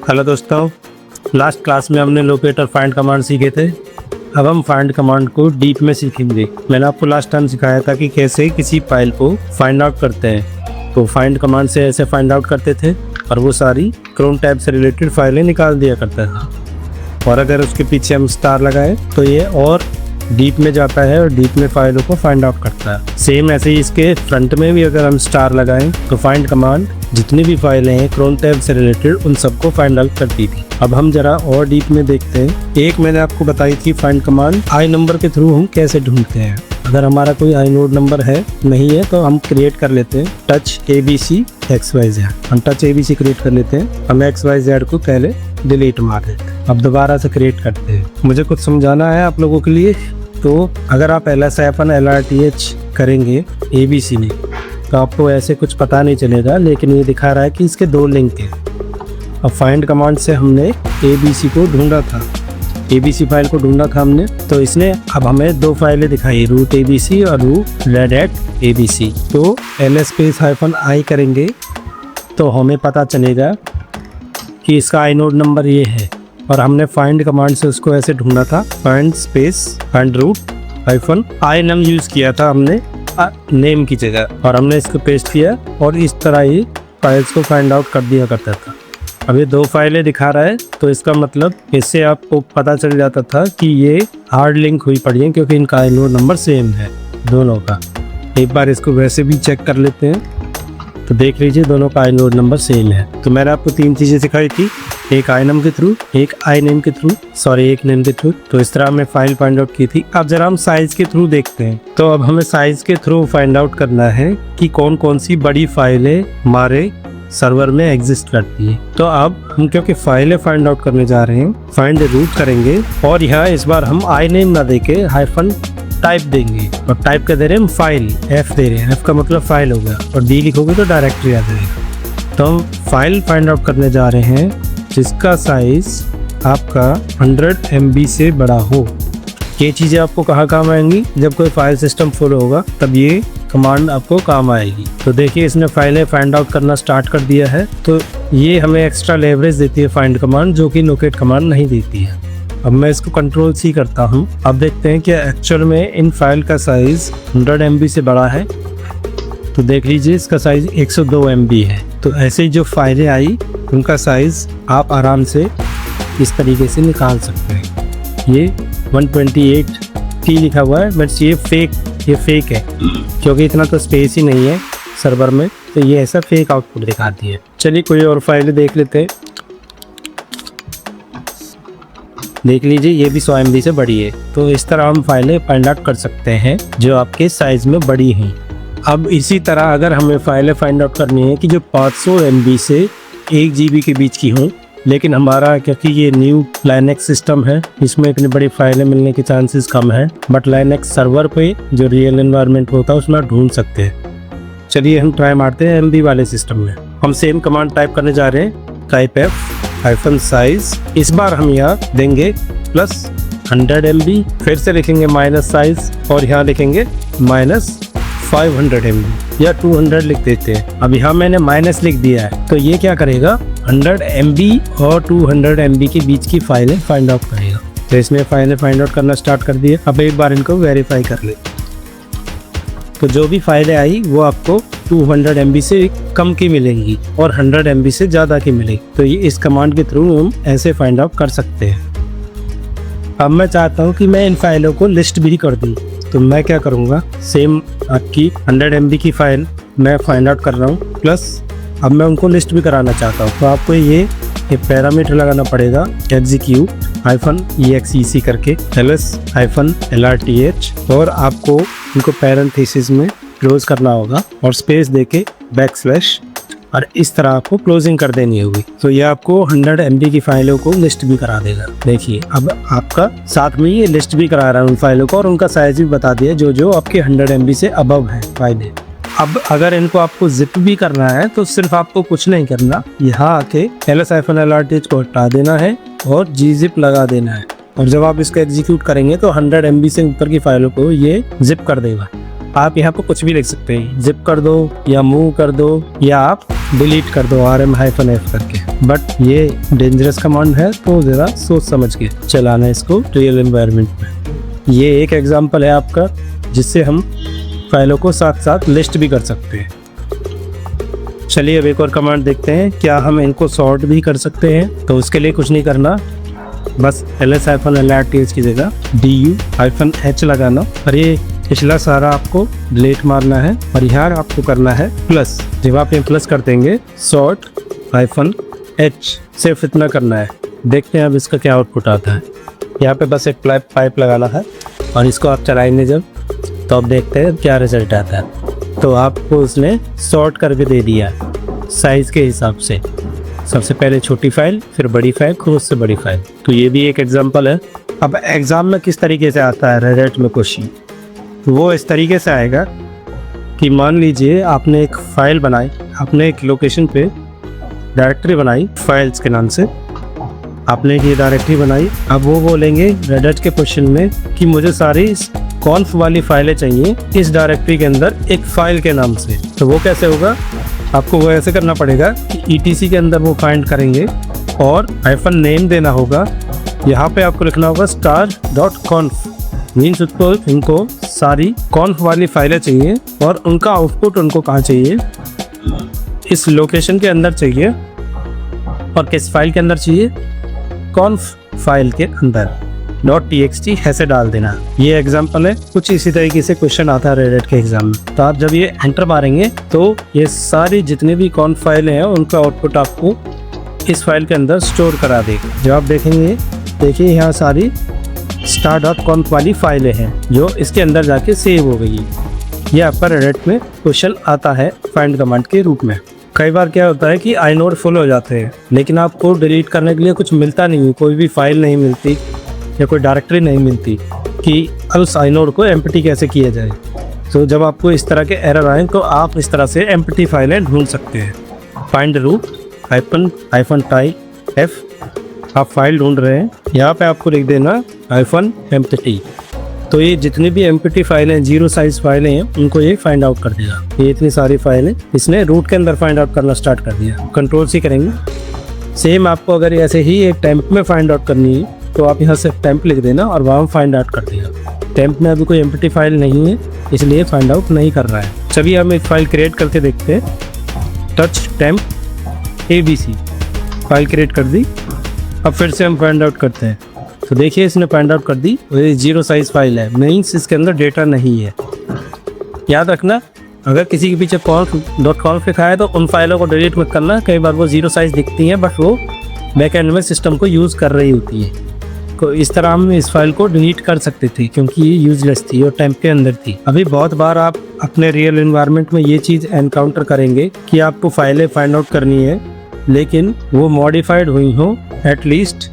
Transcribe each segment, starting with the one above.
Hello दोस्तों, last class में हमने लोकेटर फाइंड कमांड सीखे थे। अब हम फाइंड कमांड को डीप में सीखेंगे। मैंने आपको लास्ट टाइम सिखाया था कि कैसे किसी फाइल को फाइंड आउट करते हैं। तो फाइंड कमांड से ऐसे फाइंड आउट करते थे और वो सारी क्रोम टैब से रिलेटेड फाइलें निकाल दिया करता था। और अगर उसके पीछे हम स्टार लगाए तो ये और डीप में जाता है और डीप में फाइलों को फाइंड आउट करता है। सेम ऐसे ही इसके फ्रंट में भी अगर हम स्टार लगाएं तो फाइंड कमांड जितनी भी फाइलें हैं क्रोम टैब से रिलेटेड उन सबको फाइंड आउट करती थी। अब हम जरा और डीप में देखते हैं। एक मैंने आपको बताई थी फाइंड कमांड आई नंबर के थ्रू हम कैसे ढूंढते हैं। अगर हमारा कोई आई नोड नंबर है नहीं है तो हम क्रिएट कर लेते हैं टच ABC XYZ। हम टच ABC क्रिएट कर लेते हैं। हम XYZ को पहले डिलीट मार देते हैं। अब दोबारा से क्रिएट करते हैं। मुझे कुछ समझाना है आप लोगों के लिए। तो अगर आप LS-LRTH करेंगे ABC में तो आपको ऐसे कुछ पता नहीं चलेगा, लेकिन ये दिखा रहा है कि इसके दो लिंक हैं। अब फाइंड कमांड से हमने ABC को ढूंढा था, ABC फाइल को ढूंढा था हमने, तो इसने अब हमें दो फाइलें दिखाई, रूट ABC और रूट redact-ABC। तो LS-I करेंगे तो हमें पता चलेगा कि इसका आई नोड नंबर ये है। और हमने फाइंड कमांड से उसको ऐसे ढूंढा था, फाइंड रूट -I नम यूज़ किया था हमने नेम की जगह, और हमने इसको पेस्ट किया और इस तरह ही फाइल्स को फाइंड आउट कर दिया करता था। अब ये दो फाइलें दिखा रहा है तो इसका मतलब इससे आपको पता चल जाता था कि ये हार्ड लिंक हुई पड़ी है, क्योंकि इनका आई नोड नंबर सेम है दोनों का। एक बार इसको वैसे भी चेक कर लेते हैं तो देख लीजिए दोनों का आई नोड नंबर सेम है। तो मैंने आपको तीन चीज़ें सिखाई थी, एक आई नम के थ्रू, एक नेम के थ्रू। तो इस तरह हमने फाइल फाइंड आउट की थी। अब जरा हम साइज के थ्रू देखते हैं। तो अब हमें साइज के थ्रू फाइंड आउट करना है कि कौन कौन सी बड़ी फाइलें हमारे सर्वर में एग्जिस्ट करती है। तो अब हम क्योंकि फाइलें फाइंड आउट करने जा रहे हैं, फाइंड रूट करेंगे और यहाँ इस बार हम आई नेम ना देके हाइफन टाइप देंगे। और टाइप का दे रहे हैं हम फाइल, F दे रहे हैं, F का मतलब फाइल हो गया, और D लिखोगे तो डायरेक्टरी आ जाएगा। तो हम फाइल फाइंड आउट करने जा रहे हैं जिसका साइज आपका 100 MB से बड़ा हो। ये चीज़ें आपको कहाँ काम आएंगी? जब कोई फाइल सिस्टम फुल होगा तब ये कमांड आपको काम आएगी। तो देखिए इसने फाइलें फाइंड आउट करना स्टार्ट कर दिया है। तो ये हमें एक्स्ट्रा लेवरेज देती है फाइंड कमांड, जो कि लोकेट कमांड नहीं देती है। अब मैं इसको Ctrl+C करता हूँ। अब देखते हैं कि एक्चुअल में इन फाइल का साइज 100 MB से बड़ा है। तो देख लीजिए इसका साइज 102 MB है। तो ऐसे ही जो फाइलें आई उनका साइज आप आराम से इस तरीके से निकाल सकते हैं। ये 128T लिखा हुआ है, बट ये फेक है, क्योंकि इतना तो स्पेस ही नहीं है सर्वर में, तो ये ऐसा फेक आउटपुट दिखाती है। चलिए कोई और फाइलें देख लेते हैं। देख लीजिए ये भी 100 MB से बड़ी है। तो इस तरह हम फाइलें फाइंड आउट कर सकते हैं जो आपके साइज में बड़ी हैं। अब इसी तरह अगर हमें फाइलें फाइंड आउट करनी है कि जो 500 MB से 1 GB के बीच की हों, लेकिन हमारा क्योंकि ये न्यू लाइनेक्स सिस्टम है, इसमें इतनी बड़ी फाइलें मिलने के चांसेस कम है, बट लाइनेक्स सर्वर पे जो रियल एनवायरनमेंट होता है उसमें ढूंढ सकते हैं। चलिए हम ट्राई मारते हैं MB वाले सिस्टम में। हम सेम कमांड टाइप करने जा रहे हैं, टाइप F-size। इस बार हम यहाँ देंगे +100 MB, फिर से लिखेंगे माइनस साइज और यहाँ लिखेंगे -500 MB या 200 लिख देते हैं। अब यहाँ मैंने माइनस लिख दिया है, तो ये क्या करेगा 100 MB और 200 MB के बीच की फाइलें फाइंड आउट करेगा। तो इसने फाइलें फाइंड आउट करना स्टार्ट कर दिया। अब एक बार इनको वेरीफाई कर ले। तो जो भी फाइलें आई वो आपको 200 MB से कम की मिलेंगी और 100 MB से ज़्यादा की मिलेगी। तो ये इस कमांड के थ्रू हम ऐसे फाइंड आउट कर सकते हैं। अब मैं चाहता हूँ कि मैं इन फाइलों को लिस्ट भी कर दूँ, तो मैं क्या करूँगा, सेम आपकी 100 MB की फाइल मैं फाइंड आउट कर रहा हूँ, प्लस अब मैं उनको लिस्ट भी कराना चाहता हूँ। तो आपको ये पैरामीटर लगाना पड़ेगा, execute-exec करके LS-LRTH, और आपको इनको पैरेंथेसिस में क्लोज करना होगा और स्पेस देके बैकस्लैश, और इस तरह आपको क्लोजिंग कर देनी होगी। तो ये आपको 100 MB की फाइलों को लिस्ट भी करा देगा। देखिए अब आपका साथ में ये लिस्ट भी करा रहा है उन फाइलों को, और उनका साइज भी बता दिया जो जो आपके 100 MB से अबव है फाइलें। अब अगर इनको आपको जिप भी करना है तो सिर्फ आपको कुछ नहीं करना, यहाँ आके LS-LRTH को हटा देना है और gzip लगा देना है, और जब आप इसको एग्जीक्यूट करेंगे तो 100 MB से ऊपर की फाइलों को ये जिप कर देगा। आप यहाँ पर कुछ भी लिख सकते हैं, जिप कर दो या मूव कर दो, या आप डिलीट कर दो rm-f करके। बट ये डेंजरस कमांड है, तो ज़रा सोच समझ के चलाना है इसको रियल एनवायरनमेंट में। ये एक एग्जांपल है आपका, जिससे हम फाइलों को साथ साथ लिस्ट भी कर सकते हैं। चलिए अब एक और कमांड देखते हैं, क्या हम इनको सॉर्ट भी कर सकते हैं। तो उसके लिए कुछ नहीं करना, बस ls-lrth की जगह du-h लगाना और ये पिछला सारा आपको डिलीट मारना है और यहाँ आपको करना है प्लस। जब आप ये प्लस कर देंगे sort-h, सिर्फ इतना करना है। देखते हैं अब इसका क्या आउटपुट आता है। यहाँ पे बस एक पाइप लगाना है और इसको आप चलाएंगे जब, तो आप देखते हैं क्या रिजल्ट आता है। तो आपको उसने सॉर्ट करके दे दिया साइज़ के हिसाब से, सबसे पहले छोटी फाइल, फिर बड़ी फाइल, फिर उससे बड़ी फाइल। तो ये भी एक एग्जांपल है। अब एग्ज़ाम में किस तरीके से आता है रेड हैट में क्वेश्चन, वो इस तरीके से आएगा कि मान लीजिए आपने एक फ़ाइल बनाई, आपने एक लोकेशन पे डायरेक्टरी बनाई फाइल्स के नाम से, आपने ये डायरेक्टरी बनाई। अब वो बोलेंगे रेड हैट के क्वेश्चन में कि मुझे सारी कॉन्फ वाली फाइलें चाहिए इस डायरेक्टरी के अंदर एक फ़ाइल के नाम से। तो वो कैसे होगा, आपको वो ऐसे करना पड़ेगा कि etc के अंदर वो फाइंड करेंगे और हाइफन नेम देना होगा। यहाँ पे आपको लिखना होगा star.conf, मीन्स इनको सारी कॉन्फ वाली फाइलें चाहिए और उनका आउटपुट उनको कहाँ चाहिए, इस लोकेशन के अंदर चाहिए। और किस फाइल के अंदर चाहिए, कॉन्फ फाइल के अंदर .txt ऐसे डाल देना। ये एग्जांपल है, कुछ इसी तरीके से क्वेश्चन आता है रेड हैट के एग्जाम में। तो आप जब ये एंटर मारेंगे तो ये सारी जितने भी कॉन्फ फाइलें हैं उनका आउटपुट आपको इस फाइल के अंदर स्टोर करा देगा। जब आप देखेंगे, देखिए यहाँ सारी star.conf वाली फाइलें हैं जो इसके अंदर जाके सेव हो गई। ये आपका रेड हैट में क्वेश्चन आता है फाइंड कमांड के रूप में। कई बार क्या होता है कि inode फुल हो जाते हैं, लेकिन आपको डिलीट करने के लिए कुछ मिलता नहीं है, कोई भी फाइल नहीं मिलती या कोई डायरेक्टरी नहीं मिलती कि उस inode को एम्प्टी कैसे किया जाए। तो जब आपको इस तरह के एरर आए तो आप इस तरह से एम्प्टी फाइलें ढूंढ सकते हैं। फाइंड रूट -type f, आप फाइल ढूंढ रहे हैं, यहाँ पे आपको लिख देना -empty। तो ये जितनी भी एम्प्टी फाइलें, जीरो साइज फाइलें हैं, उनको ये फाइंड आउट कर देगा। ये इतनी सारी फाइलें इसने रूट के अंदर फाइंड आउट करना स्टार्ट कर दिया। कंट्रोल सी करेंगे। सेम आपको अगर ऐसे ही एक टेम्प में फाइंड आउट करनी है तो आप यहाँ से टेम्प लिख देना और वहाँ फाइंड आउट कर देगा। टेम्प में अभी कोई एम्प्टी फाइल नहीं है, इसलिए फाइंड आउट नहीं कर रहा है। चलिए हम एक फाइल क्रिएट करके देखते हैं। Touch temp abc file create कर दी। अब फिर से हम फाइंड आउट करते हैं। तो देखिए इसने फाइंड आउट कर दी, ये जीरो साइज फाइल है, मीन्स इसके अंदर डेटा नहीं है। याद रखना, अगर किसी के पीछे conf लिखा है तो उन फाइलों को डिलीट मत करना। कई बार वो जीरो साइज दिखती हैं, बट वो बैकएंड में सिस्टम को यूज़ कर रही होती है। तो इस तरह हम इस फाइल को डिलीट कर सकते थे क्योंकि ये यूजलेस थी और टेम्प के अंदर थी। अभी बहुत बार आप अपने रियल एनवायरनमेंट में ये चीज़ एनकाउंटर करेंगे कि आपको फाइलें फाइंड आउट करनी है, लेकिन वो मॉडिफाइड हुई हो। एटलीस्ट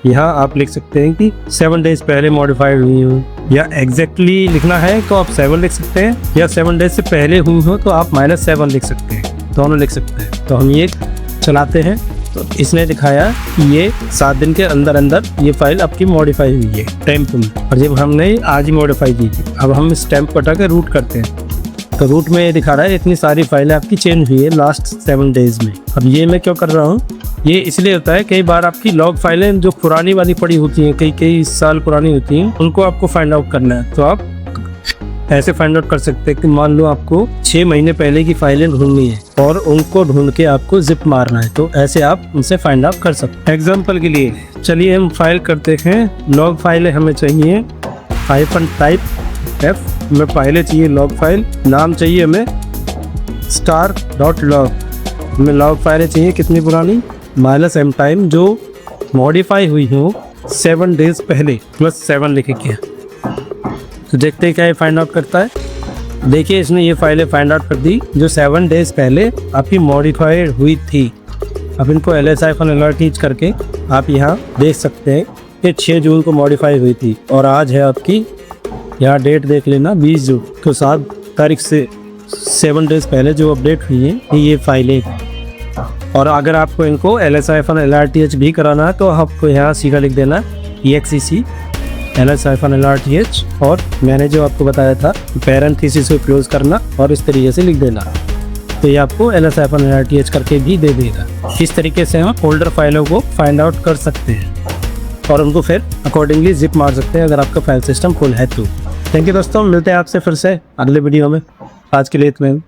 यहाँ आप लिख सकते हैं कि 7 डेज पहले मॉडिफाइड हुई हो, या एग्जैक्टली लिखना है तो आप 7 लिख सकते हैं, या 7 डेज से पहले हुई हो तो आप -7 लिख सकते हैं, दोनों लिख सकते हैं। तो हम ये चलाते हैं तो इसने दिखाया कि ये 7 दिन के अंदर अंदर ये फाइल आपकी मॉडिफाई हुई है टेम्प में, और जब हमने आज ही मॉडिफाई की थी। अब हम इस टेम्प को हटा के रूट करते हैं तो रूट में ये दिखा रहा है इतनी सारी फाइलें आपकी चेंज हुई है लास्ट 7 डेज में। अब ये मैं क्यों कर रहा हूँ, ये इसलिए होता है कई बार आपकी लॉग फाइलें जो पुरानी वाली पड़ी होती हैं, कई साल पुरानी होती हैं, उनको आपको फाइंड आउट करना है। तो आप ऐसे फाइंड आउट कर सकते हैं कि मान लो आपको 6 महीने पहले की फाइलें ढूंढनी है और उनको ढूंढ के आपको जिप मारना है, तो ऐसे आप उनसे फाइंड आउट कर सकते हैं। एग्जाम्पल के लिए चलिए हम फाइल करते हैं। लॉग फाइलें हमें चाहिए -type f में फाइलें चाहिए, लॉग फाइल नाम चाहिए हमें star.log। हमें लॉग फाइलें चाहिए कितनी पुरानी, -m टाइम जो मॉडिफाई हुई हो 7 डेज पहले, +7 लिखे किया। तो देखते हैं क्या ये फाइंड आउट करता है। देखिए इसने ये फाइलें फाइंड आउट कर दी जो 7 डेज पहले आपकी मॉडिफाइड हुई थी। अब इनको ls-lrth करके आप यहाँ देख सकते हैं कि 6 जून को मॉडिफाई हुई थी और आज है आपकी, यहाँ डेट देख लेना 20 जून, तो 7 तारीख से 7 डेज पहले जो अपडेट हुई है ये फाइलें। और अगर आपको इनको ls-lrth भी कराना है तो आपको यहाँ सीधा लिख देना exec ls-lrth, और मैंने जो आपको बताया था पैरेंथेसिस को क्लोज करना और इस तरीके से लिख देना। तो ये आपको LSIFON-RTH करके भी दे देगा। इस तरीके से हम फोल्डर फाइलों को फाइंड आउट कर सकते हैं और उनको फिर अकॉर्डिंगली जिप मार सकते हैं अगर आपका फाइल सिस्टम फुल है तो। थैंक यू दोस्तों, मिलते हैं आपसे फिर से अगले वीडियो में। आज के लिए इतना ही।